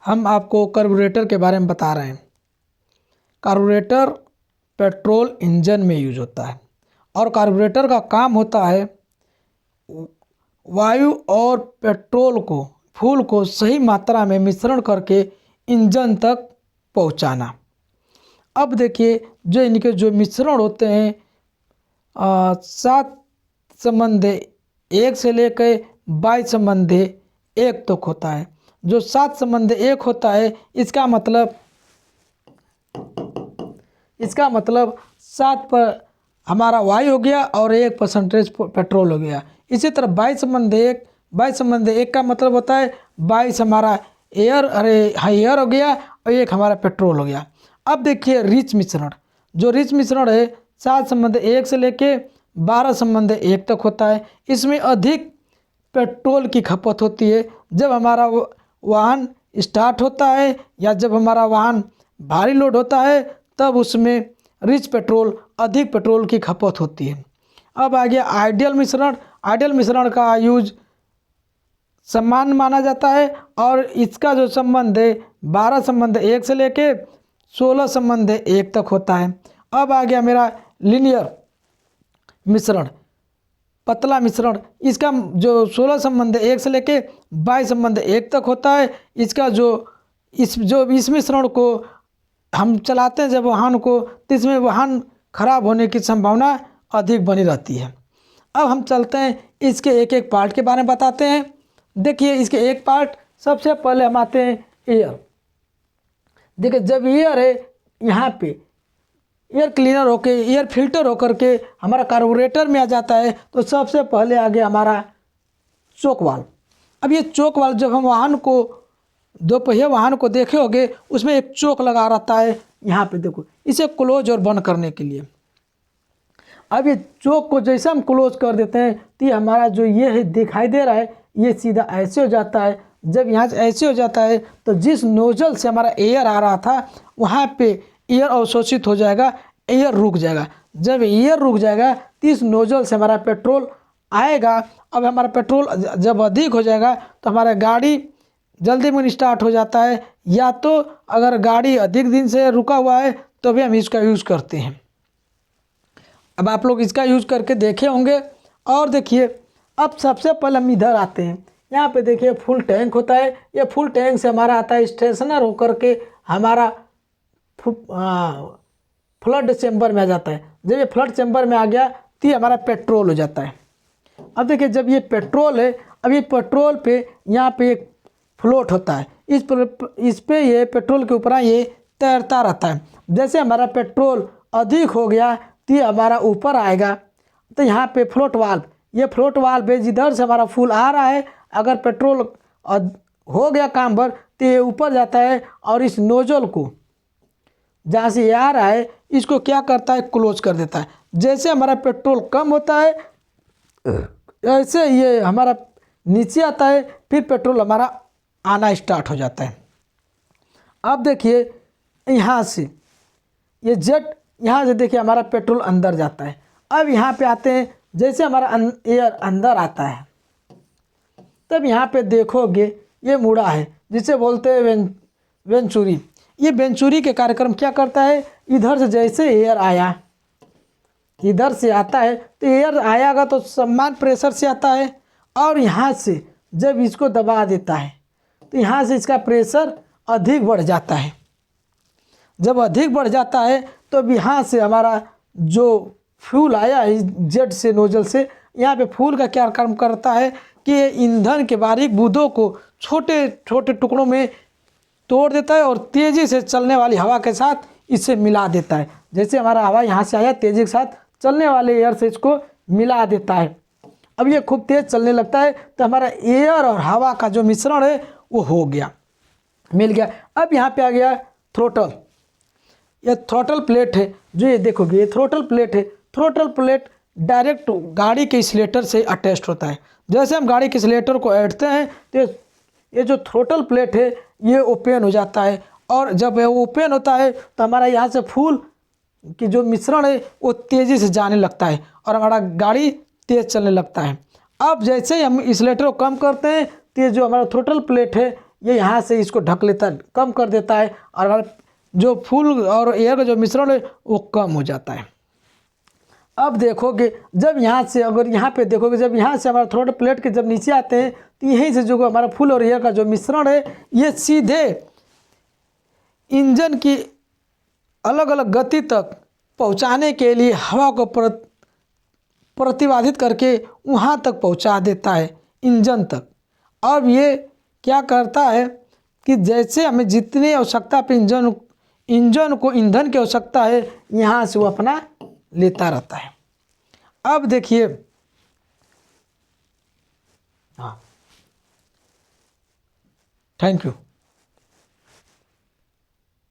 हम आपको कार्बोरेटर के बारे में बता रहे हैं। कार्बोरेटर पेट्रोल इंजन में यूज होता है और कार्बोरेटर का काम होता है वायु और पेट्रोल को फ्यूल को सही मात्रा में मिश्रण करके इंजन तक पहुंचाना। अब देखिए जो इनके जो मिश्रण होते हैं 7 संबंधी 1 से लेकर 22 संबंधी 1 तक होता है। जो 7 संबंधी 1 होता है इसका मतलब 7 पर हमारा वायु हो गया और 1% पेट्रोल हो गया। इसी तरह 22 संबंधी 1 का मतलब होता है 22 हमारा एयर हो गया और 1 हमारा पेट्रोल हो गया। अब देखिए रिच मिश्रण, जो रिच मिश्रण है 7 संबंधी 1 से लेके 12 संबंधी 1 तक होता है। इसमें अधिक पेट्रोल की खपत होती है जब हमारा वाहन स्टार्ट होता है या जब हमारा वाहन भारी लोड होता है, तब उसमें रिच पेट्रोल अधिक पेट्रोल की खपत होती है। अब आ गया आइडियल मिश्रण। आइडियल मिश्रण का यूज समान माना जाता है और इसका जो संबंध है 12 संबंध 1 से लेके 16 संबंध 1 तक होता है। अब आ गया मेरा लीनियर मिश्रण, पतला मिश्रण। इसका जो 16 संबंध 1 से लेके 22 संबंध 1 तक होता है। इसका इस मिश्रण को हम चलाते हैं जब वाहन को, तो इसमें वाहन खराब होने की संभावना अधिक बनी रहती है। अब हम चलते हैं इसके एक एक पार्ट के बारे में बताते हैं। देखिए इसके एक पार्ट, सबसे पहले हम आते हैं एयर। देखिए जब एयर है यहाँ पे एयर क्लीनर होके एयर फिल्टर होकर के हमारा कार्बोरेटर में आ जाता है, तो सबसे पहले आ गया हमारा चोक वाल्व। अब ये चोक वाल्व जब हम वाहन को दो पहिया वाहन को देखे होंगे, उसमें एक चोक लगा रहता है यहाँ पे, देखो इसे क्लोज और बंद करने के लिए। अब ये चोक को जैसे हम क्लोज कर देते हैं तो ये हमारा जो ये है दिखाई दे रहा है, ये सीधा ऐसे हो जाता है। जब यहाँ से ऐसे हो जाता है तो जिस नोजल से हमारा एयर आ रहा था वहाँ पे एयर अवशोषित हो जाएगा, एयर रुक जाएगा। जब एयर रुक जाएगा तो इस नोजल से हमारा पेट्रोल आएगा। अब हमारा पेट्रोल जब अधिक हो जाएगा तो हमारा गाड़ी जल्दी में स्टार्ट हो जाता है, या तो अगर गाड़ी अधिक दिन से रुका हुआ है तो भी हम इसका यूज़ करते हैं। अब आप लोग इसका यूज़ करके देखे होंगे। और देखिए अब सबसे पहले हम इधर आते हैं, यहाँ पे देखिए फुल टैंक होता है। ये फुल टैंक से हमारा आता है स्टेशनर होकर के हमारा फ्लड चैम्बर में आ जाता है। जब ये फ्लड चैम्बर में आ गया तो ये हमारा पेट्रोल हो जाता है। अब देखिए जब ये पेट्रोल है, अब ये पेट्रोल पे यहाँ पे एक फ्लोट होता है, इस पे ये पेट्रोल के ऊपर ये तैरता रहता है। जैसे हमारा पेट्रोल अधिक हो गया तो ये हमारा ऊपर आएगा, तो यहाँ पे फ्लोट वाल्व, ये फ्लोट वाल्व है, जिधर से हमारा फुल आ रहा है अगर पेट्रोल हो गया काम भर तो ये ऊपर जाता है और इस नोजल को जहाँ से ये आ रहा है इसको क्या करता है, क्लोज कर देता है। जैसे हमारा पेट्रोल कम होता है ऐसे ये हमारा नीचे आता है, फिर पेट्रोल हमारा आना स्टार्ट हो जाता है। अब देखिए यहाँ से ये जेट, यहाँ से देखिए हमारा पेट्रोल अंदर जाता है। अब यहाँ पे आते हैं, जैसे हमारा एयर अंदर आता है तब यहाँ पे देखोगे ये मुड़ा है जिसे बोलते हैं वेंचुरी। ये वेंचुरी के कार्यक्रम क्या करता है, इधर से जैसे एयर आया, इधर से आता है तो एयर आएगा तो समान प्रेशर से आता है, और यहाँ से जब इसको दबा देता है तो यहाँ से इसका प्रेशर अधिक बढ़ जाता है। जब अधिक बढ़ जाता है तो अब यहाँ से हमारा जो फ्यूल आया है जेट से नोजल से, यहाँ पे फ्यूल का क्या काम करता है कि ये ईंधन के बारीक बूंदों को छोटे छोटे टुकड़ों में तोड़ देता है और तेज़ी से चलने वाली हवा के साथ इसे मिला देता है। जैसे हमारा हवा यहाँ से आया, तेज़ी के साथ चलने वाले एयर से इसको मिला देता है। अब ये खूब तेज़ चलने लगता है तो हमारा एयर और हवा का जो मिश्रण है वो हो गया, मिल गया। अब यहाँ पे आ गया थ्रोटल। ये थ्रोटल प्लेट है, जो ये देखोगे ये थ्रोटल प्लेट है। थ्रोटल प्लेट डायरेक्ट गाड़ी के एक्सीलेटर से अटैच्ड होता है। जैसे हम गाड़ी के एक्सीलेटर को ऐंठते हैं तो ये जो थ्रोटल प्लेट है ये ओपन हो जाता है, और जब ये ओपन होता है तो हमारा यहाँ से फूल की जो मिश्रण है वो तेज़ी से जाने लगता है और हमारा गाड़ी तेज़ चलने लगता है। अब जैसे ही हम एक्सीलेटर को कम करते हैं तो ये जो हमारा थ्रोटल प्लेट है ये यहाँ से इसको ढक लेता, कम कर देता है, और हमारा जो फूल और एयर का जो मिश्रण है वो कम हो जाता है। अब देखोगे जब यहाँ से, अगर यहाँ पे देखोगे, जब यहाँ से हमारा थ्रोट प्लेट के जब नीचे आते हैं तो यहीं से जो हमारा फूल और एयर का जो मिश्रण है ये सीधे इंजन की अलग अलग गति तक पहुँचाने के लिए हवा को प्रतिबाधित करके वहाँ तक पहुँचा देता है, इंजन तक। अब ये क्या करता है कि जैसे हमें जितनी आवश्यकता पे इंजन को ईंधन की आवश्यकता है, यहाँ से वो अपना लेता रहता है। अब देखिए, हाँ, थैंक यू।